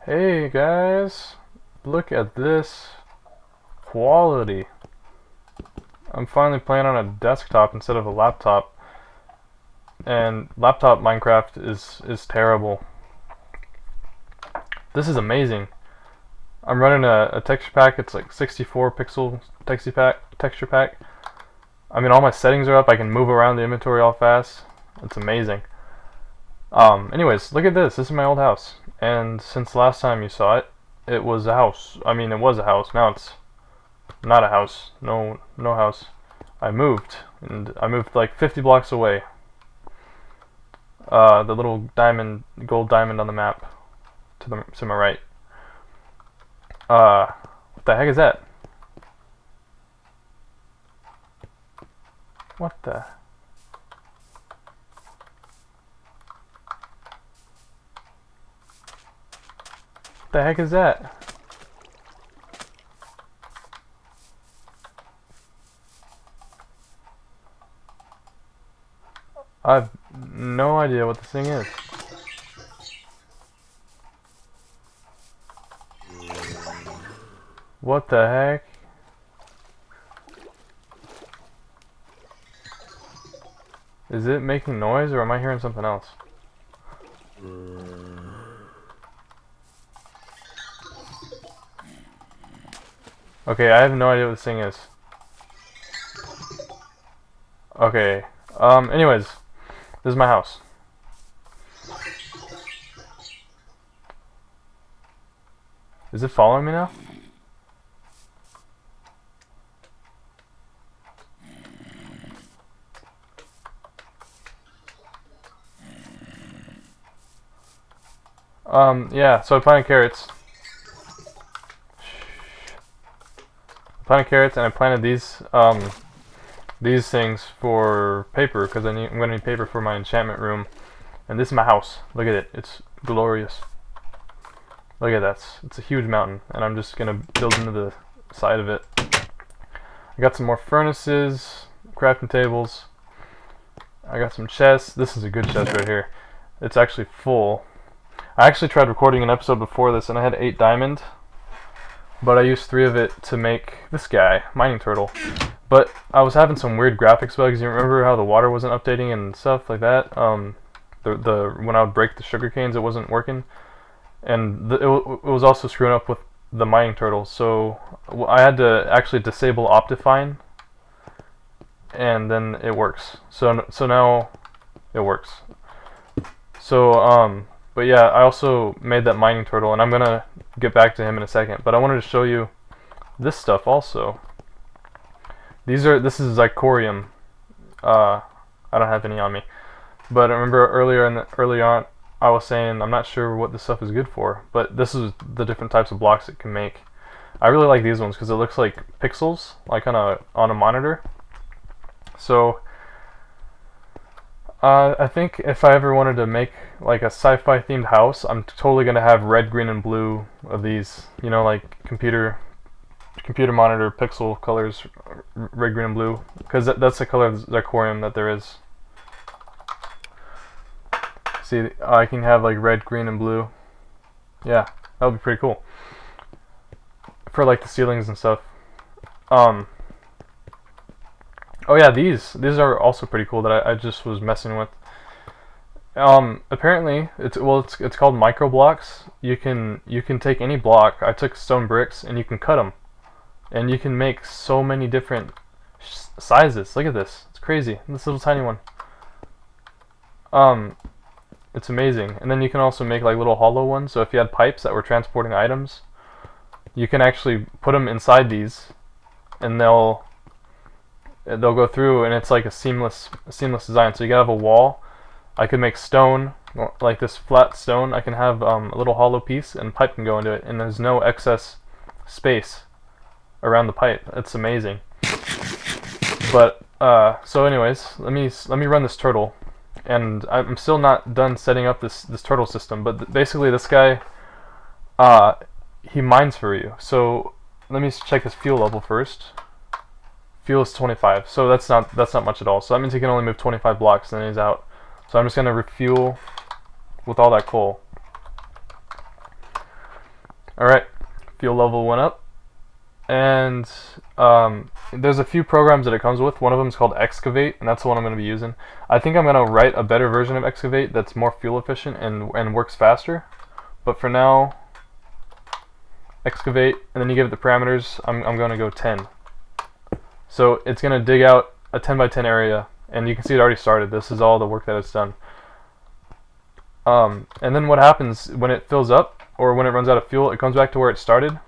Hey guys, look at this quality. I'm finally playing on a desktop instead of a laptop, and laptop Minecraft is terrible. This is amazing. I'm running a texture pack. It's like 64 pixel texture pack. I mean, all my settings are up. I can move around the inventory all fast. It's amazing. Anyways, look at this. This is my old house, and since last time you saw it, it was a house. I mean, it was a house. Now it's not a house. No, no house. I moved, and I moved like 50 blocks away. The little gold diamond on the map to my right. What the heck is that? What the heck is that? I have no idea what this thing is. What the heck? Is it making noise, or am I hearing something else? Okay, I have no idea what this thing is. Okay, anyways, this is my house. Is it following me now? Yeah, so I planted carrots. And I planted these things for paper, because I'm going to need paper for my enchantment room. And this is my house. Look at it. It's glorious. Look at that. It's a huge mountain, and I'm just going to build into the side of it. I got some more furnaces, crafting tables. I got some chests. This is a good chest right here. It's actually full. I actually tried recording an episode before this, and I had 8 diamond, but I used 3 of it to make this guy, mining turtle. But I was having some weird graphics bugs. You remember how the water wasn't updating and stuff like that? When I would break the sugar canes, it wasn't working, and it was also screwing up with the mining turtle. So I had to actually disable Optifine, and then it works. So now it works. So but yeah, I also made that mining turtle, and I'm gonna get back to him in a second. But I wanted to show you this stuff also. This is zirconium. I don't have any on me, but I remember early on I was saying I'm not sure what this stuff is good for, but this is the different types of blocks it can make. I really like these ones because it looks like pixels, like on a monitor. So I think if I ever wanted to make like a sci-fi themed house, I'm totally gonna have red, green, and blue of these. You know, like computer monitor pixel colors, red, green, and blue, because that's the color of zirconium that there is. See, I can have like red, green, and blue. Yeah, that would be pretty cool for like the ceilings and stuff. Oh yeah, these are also pretty cool that I just was messing with. Apparently it's called micro blocks. You can take any block. I took stone bricks, and you can cut them, and you can make so many different sizes. Look at this. It's crazy. This little tiny one. It's amazing. And then you can also make like little hollow ones. So if you had pipes that were transporting items, you can actually put them inside these, and they'll go through, and it's like a seamless design. So you gotta have a wall. I could make stone, like this flat stone. I can have a little hollow piece, and pipe can go into it, and there's no excess space around the pipe. It's amazing. But so anyways, let me run this turtle, and I'm still not done setting up this turtle system. But basically, this guy, he mines for you. So let me check his fuel level first. Fuel is 25, so that's not much at all. So that means he can only move 25 blocks, and then he's out. So I'm just gonna refuel with all that coal. Alright, fuel level went up. And there's a few programs that it comes with. One of them is called Excavate, and that's the one I'm going to be using. I think I'm going to write a better version of Excavate that's more fuel efficient and works faster. But for now, Excavate, and then you give it the parameters. I'm going to go 10. So it's going to dig out a 10 by 10 area, and you can see it already started. This is all the work that it's done. And then what happens when it fills up, or when it runs out of fuel, it comes back to where it started,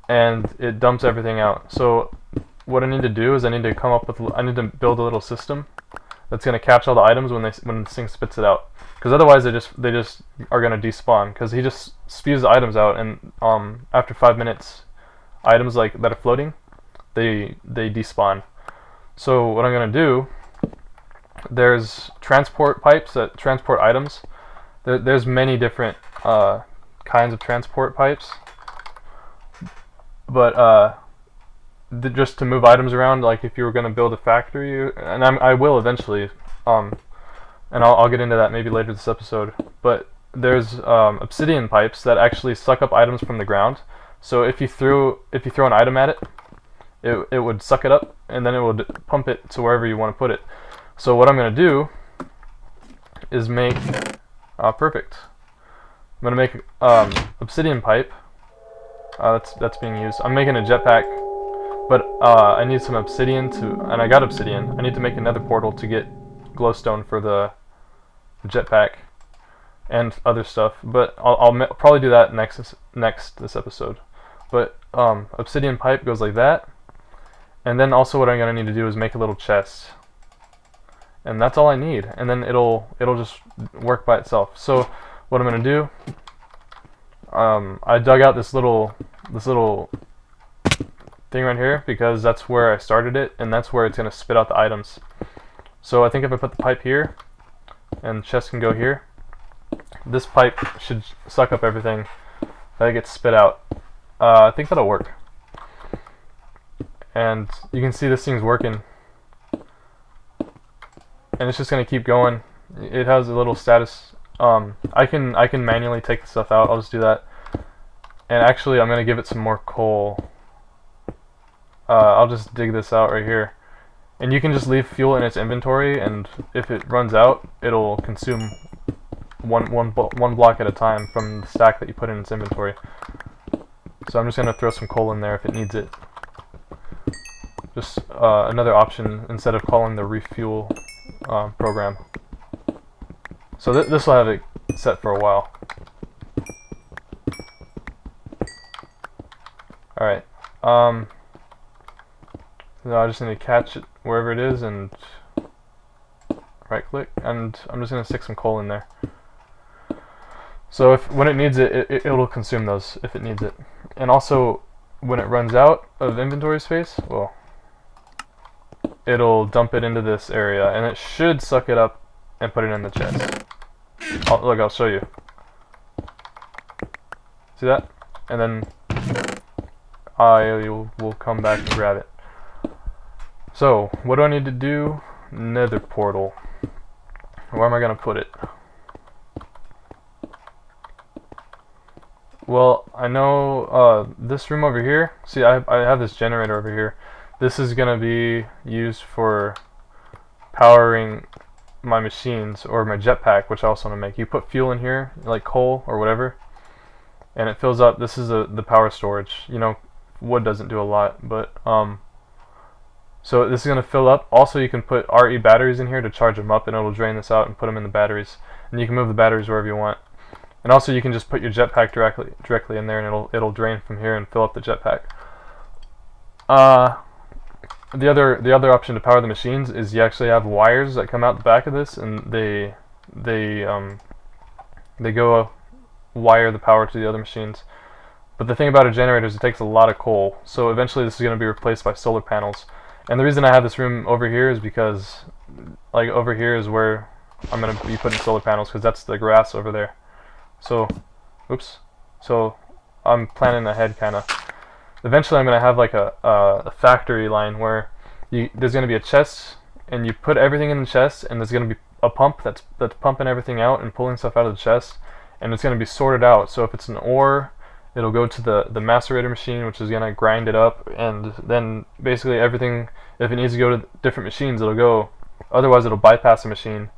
and it dumps everything out. So what I need to do is I need to build a little system that's going to catch all the items when this thing spits it out. Because otherwise they just are going to despawn. Because he just spews the items out, and after 5 minutes, items like that are floating, they despawn. So what I'm going to do, there's transport pipes that transport items. There's many different kinds of transport pipes. But just to move items around, like if you were going to build a factory, and I will eventually, and I'll get into that maybe later this episode. But there's obsidian pipes that actually suck up items from the ground. So if you throw an item at it, it would suck it up, and then it would pump it to wherever you want to put it. So what I'm going to do is make perfect. I'm going to make obsidian pipe. That's being used. I'm making a jetpack, but I need some obsidian and I got obsidian. I need to make another portal to get glowstone for the jetpack and other stuff. But I'll probably do that next this episode. But obsidian pipe goes like that, and then also what I'm gonna need to do is make a little chest, and that's all I need. And then it'll just work by itself. So what I'm gonna do, I dug out this little thing right here because that's where I started it, and that's where it's going to spit out the items. So I think if I put the pipe here, and the chest can go here, this pipe should suck up everything that gets spit out. I think that'll work. And you can see this thing's working, and it's just going to keep going. It has a little status. I can manually take the stuff out. I'll just do that. And actually, I'm going to give it some more coal. I'll just dig this out right here. And you can just leave fuel in its inventory, and if it runs out, it'll consume one block at a time from the stack that you put in its inventory. So I'm just going to throw some coal in there if it needs it. Just another option instead of calling the refuel program. So this will have it set for a while. Alright. So I just need to catch it wherever it is and right click, and I'm just going to stick some coal in there. So when it needs it, it'll consume those if it needs it. And also when it runs out of inventory space, well, it'll dump it into this area, and it should suck it up and put it in the chest. Look, I'll show you. See that? And then I will come back and grab it. So, what do I need to do? Nether portal. Where am I going to put it? Well, I know this room over here. See, I have this generator over here. This is going to be used for powering my machines, or my jetpack, which I also want to make. You put fuel in here, like coal or whatever, and it fills up. This is the power storage. You know, wood doesn't do a lot, but so this is going to fill up. Also, you can put RE batteries in here to charge them up, and it'll drain this out and put them in the batteries. And you can move the batteries wherever you want. And also, you can just put your jetpack directly in there, and it'll drain from here and fill up the jetpack. The other option to power the machines is you actually have wires that come out the back of this, and they go wire the power to the other machines. But the thing about a generator is it takes a lot of coal, so eventually this is going to be replaced by solar panels. And the reason I have this room over here is because, like, over here is where I'm going to be putting solar panels, because that's the grass over there. So, oops. So I'm planning ahead, kind of. Eventually I'm going to have like a factory line where there's going to be a chest, and you put everything in the chest, and there's going to be a pump that's pumping everything out and pulling stuff out of the chest, and it's going to be sorted out. So if it's an ore it'll go to the macerator machine, which is gonna grind it up, and then basically everything, if it needs to go to different machines, it'll go. Otherwise, it'll bypass the machine,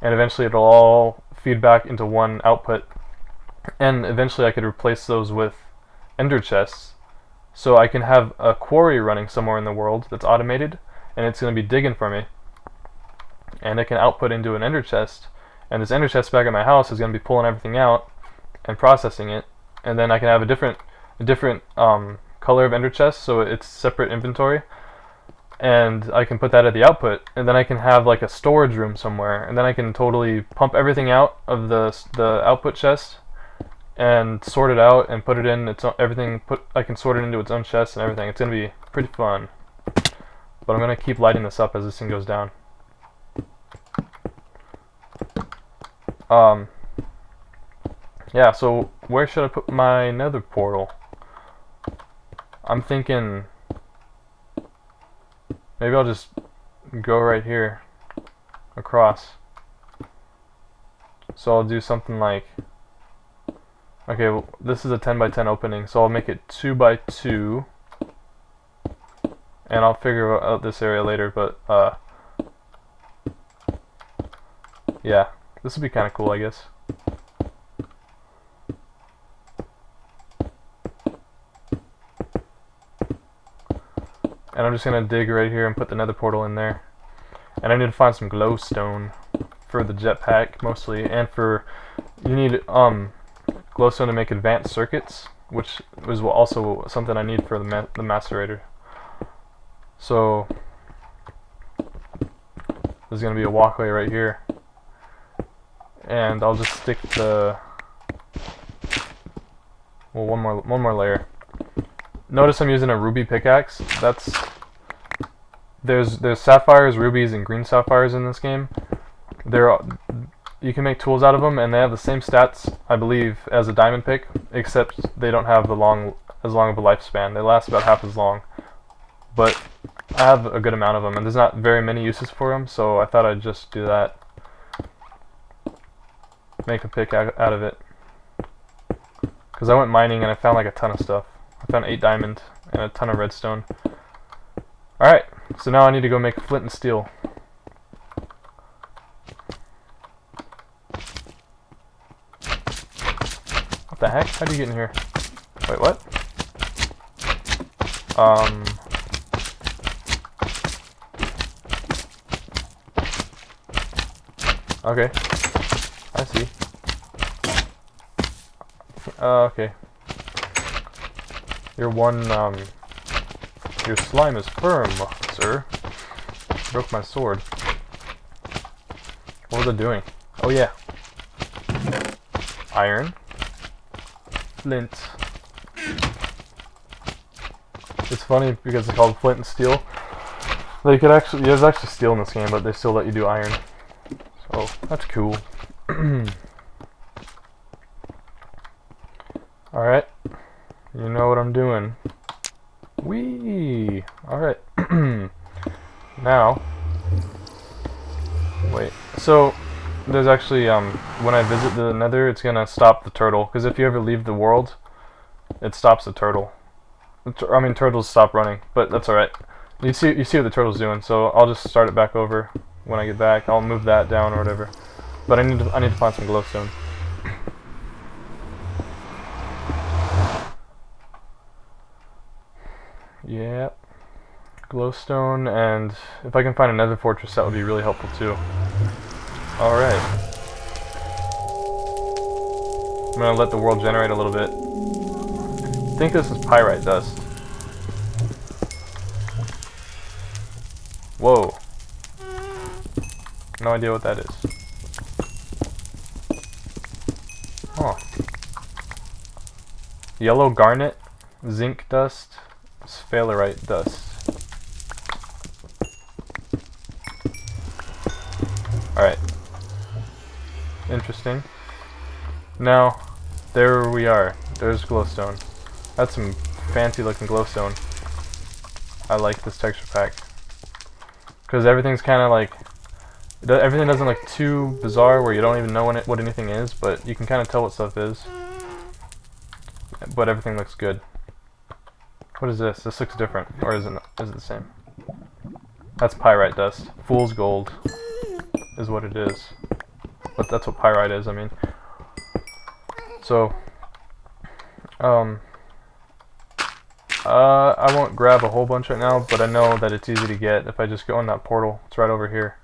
and eventually it'll all feed back into one output. And eventually, I could replace those with ender chests, so I can have a quarry running somewhere in the world that's automated, and it's gonna be digging for me, and it can output into an ender chest. And this ender chest back at my house is going to be pulling everything out and processing it, and then I can have a different color of ender chest, so it's separate inventory, and I can put that at the output, and then I can have like a storage room somewhere, and then I can totally pump everything out of the output chest and sort it out and put it in its own, everything. I can sort it into its own chest and everything. It's going to be pretty fun, but I'm going to keep lighting this up as this thing goes down. Yeah, so where should I put my nether portal? I'm thinking maybe I'll just go right here across. So I'll do something like, okay, well, this is a 10 by 10 opening, so I'll make it 2 by 2, and I'll figure out this area later, but yeah, this would be kind of cool, I guess. And I'm just gonna dig right here and put the nether portal in there. And I need to find some glowstone for the jetpack mostly, and for, you need glowstone to make advanced circuits, which is also something I need for the macerator. So there's gonna be a walkway right here, and I'll just stick the one more layer. Notice I'm using a ruby pickaxe. There's sapphires, rubies, and green sapphires in this game. You can make tools out of them, and they have the same stats, I believe, as a diamond pick, except they don't have as long of a lifespan. They last about half as long, but I have a good amount of them, and there's not very many uses for them, so I thought I'd just do that. Make a pick out of it. Because I went mining and I found like a ton of stuff. I found 8 diamond and a ton of redstone. Alright, so now I need to go make flint and steel. What the heck? How do you get in here? Wait, what? Okay. I see. Okay. Your slime is firm, sir. Broke my sword. What was I doing? Oh yeah. Iron. Flint. It's funny because it's called flint and steel. There's actually steel in this game, but they still let you do iron. So that's cool. Alright. You know what I'm doing. Whee! Alright. Now, wait. So, there's actually, when I visit the nether, it's gonna stop the turtle. Because if you ever leave the world, it stops the turtle. I mean, turtles stop running, but that's alright. You see what the turtle's doing, so I'll just start it back over when I get back. I'll move that down or whatever. But I need to find some glowstone. Yeah, glowstone, and if I can find another fortress, that would be really helpful too. Alright. I'm gonna let the world generate a little bit. I think this is pyrite dust. Whoa. No idea what that is. Oh. Yellow garnet, zinc dust, sphalerite dust. Alright. Interesting. Now, there we are. There's glowstone. That's some fancy looking glowstone. I like this texture pack. Because everything's kind of like... everything doesn't look too bizarre where you don't even know what anything is, but you can kind of tell what stuff is. but everything looks good. What is this? This looks different, or is it the same? That's pyrite dust. Fool's gold is what it is. But that's what pyrite is, I mean. So, I won't grab a whole bunch right now, but I know that it's easy to get if I just go in that portal. It's right over here.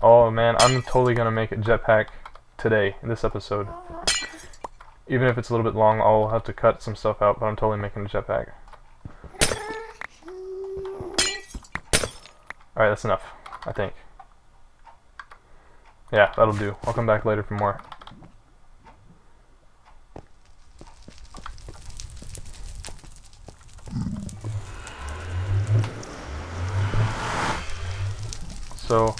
Oh man, I'm totally gonna make a jetpack today, in this episode. Even if it's a little bit long, I'll have to cut some stuff out, but I'm totally making a jetpack. Alright, that's enough, I think. Yeah, that'll do. I'll come back later for more. So,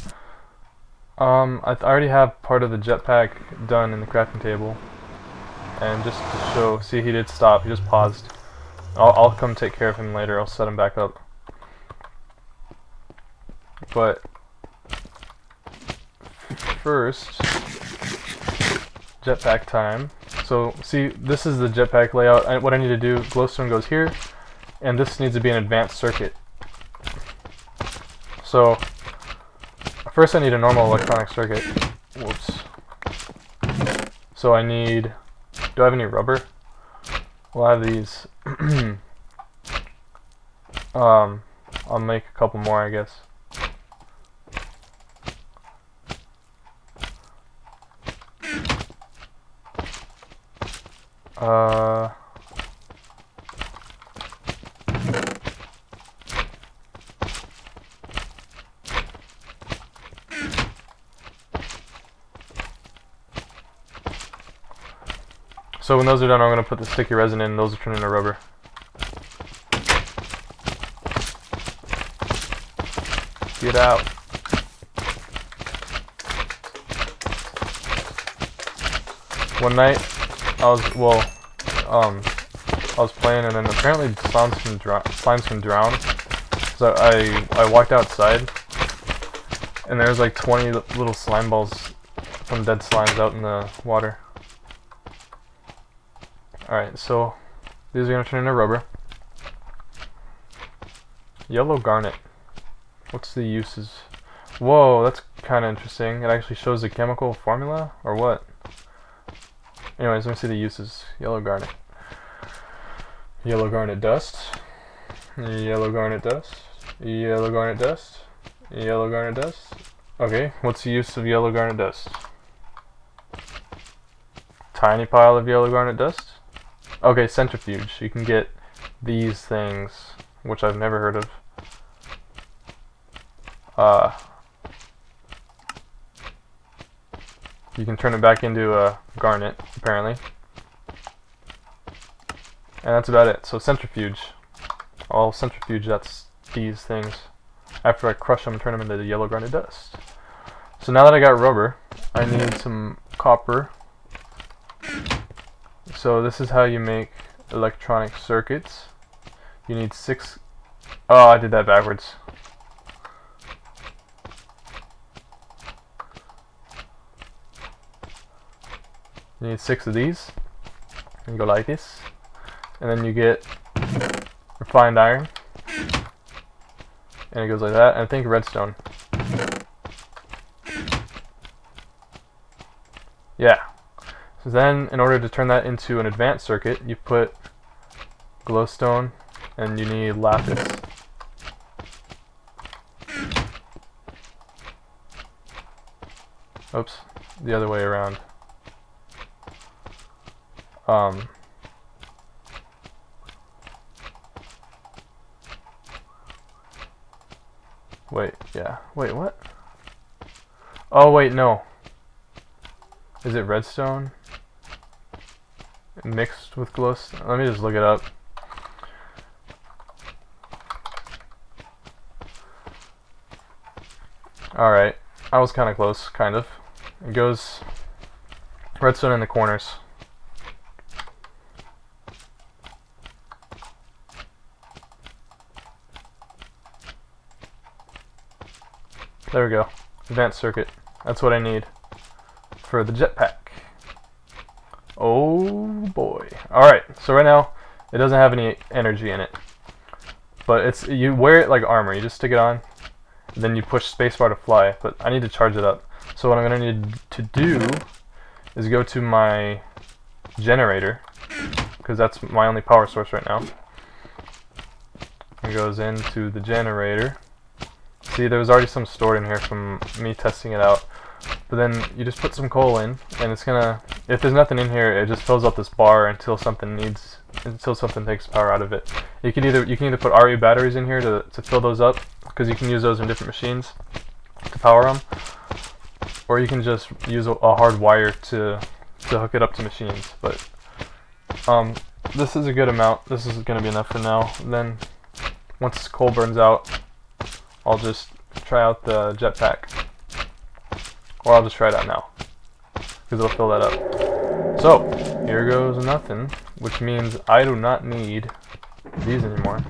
I already have part of the jetpack done in the crafting table. And just to show, see, he did stop, he just paused. I'll come take care of him later, I'll set him back up. But first, jetpack time. So see, this is the jetpack layout. What I need to do, glowstone goes here, and this needs to be an advanced circuit. So first I need a normal electronic circuit. Whoops. So I need, do I have any rubber? Well, I have these. I'll make a couple more, I guess. So when those are done, I'm going to put the sticky resin in, and those will turn into rubber. Get out. One night, I was playing, and then apparently slimes can drown. So I walked outside, and there was like 20 little slime balls from dead slimes out in the water. Alright, so these are going to turn into rubber. Yellow garnet. What's the uses? Whoa, that's kind of interesting. It actually shows the chemical formula, or what? Anyways, let me see the uses. Yellow garnet. Yellow garnet dust. Yellow garnet dust. Yellow garnet dust. Yellow garnet dust. Okay, what's the use of yellow garnet dust? Tiny pile of yellow garnet dust. Okay, centrifuge. You can get these things, which I've never heard of. You can turn it back into a garnet, apparently. And that's about it. So centrifuge. All centrifuge, that's these things. After I crush them and turn them into the yellow garnet dust. So now that I got rubber, I need some copper. So this is how you make electronic circuits. You need 6... Oh, I did that backwards. You need 6 of these. And you go like this. And then you get refined iron. And it goes like that. And I think redstone. Yeah. So then, in order to turn that into an advanced circuit, you put glowstone, and you need lapis. Oops, the other way around. Wait, yeah. Wait, what? Oh, wait, no. Is it redstone? Mixed with glowstone? Let me just look it up. Alright. I was kind of close, kind of. It goes redstone in the corners. There we go. Advanced circuit. That's what I need for the jetpack. Oh boy. Alright, so right now it doesn't have any energy in it. But you wear it like armor. You just stick it on, and then you push spacebar to fly. But I need to charge it up. So what I'm going to need to do is go to my generator, because that's my only power source right now. It goes into the generator. See, there was already some stored in here from me testing it out. But then you just put some coal in, and it's gonna, if there's nothing in here, it just fills up this bar until something takes power out of it. You can either put RE batteries in here to fill those up, because you can use those in different machines to power them, or you can just use a hard wire to hook it up to machines. But this is a good amount. This is gonna be enough for now. And then once coal burns out, I'll just try out the jetpack. Or I'll just try it out now, because it'll fill that up. So, here goes nothing, which means I do not need these anymore.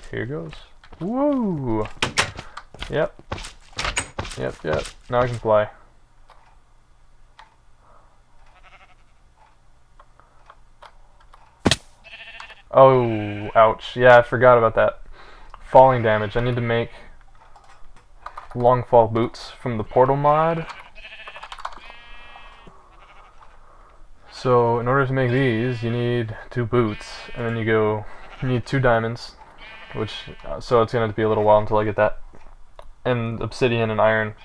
Here goes. Woo! Yep. Yep. Now I can fly. Oh, ouch. Yeah, I forgot about that. Falling damage. I need to make long fall boots from the portal mod. So in order to make these, you need 2 boots, and then you need 2 diamonds, which so it's gonna be a little while until I get that, and obsidian and iron.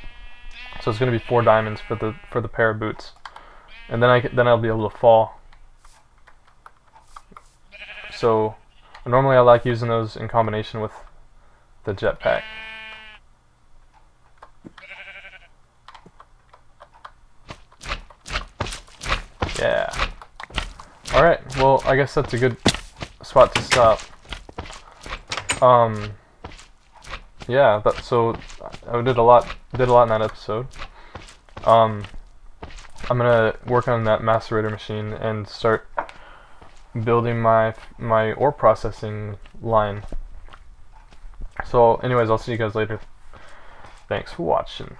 So it's gonna be 4 diamonds for the pair of boots, and then I'll be able to fall. So normally I like using those in combination with the jetpack. Yeah. Alright, well, I guess that's a good spot to stop. Yeah, so I did a lot in that episode. I'm gonna work on that macerator machine and start building my ore processing line. So anyways, I'll see you guys later. Thanks for watching.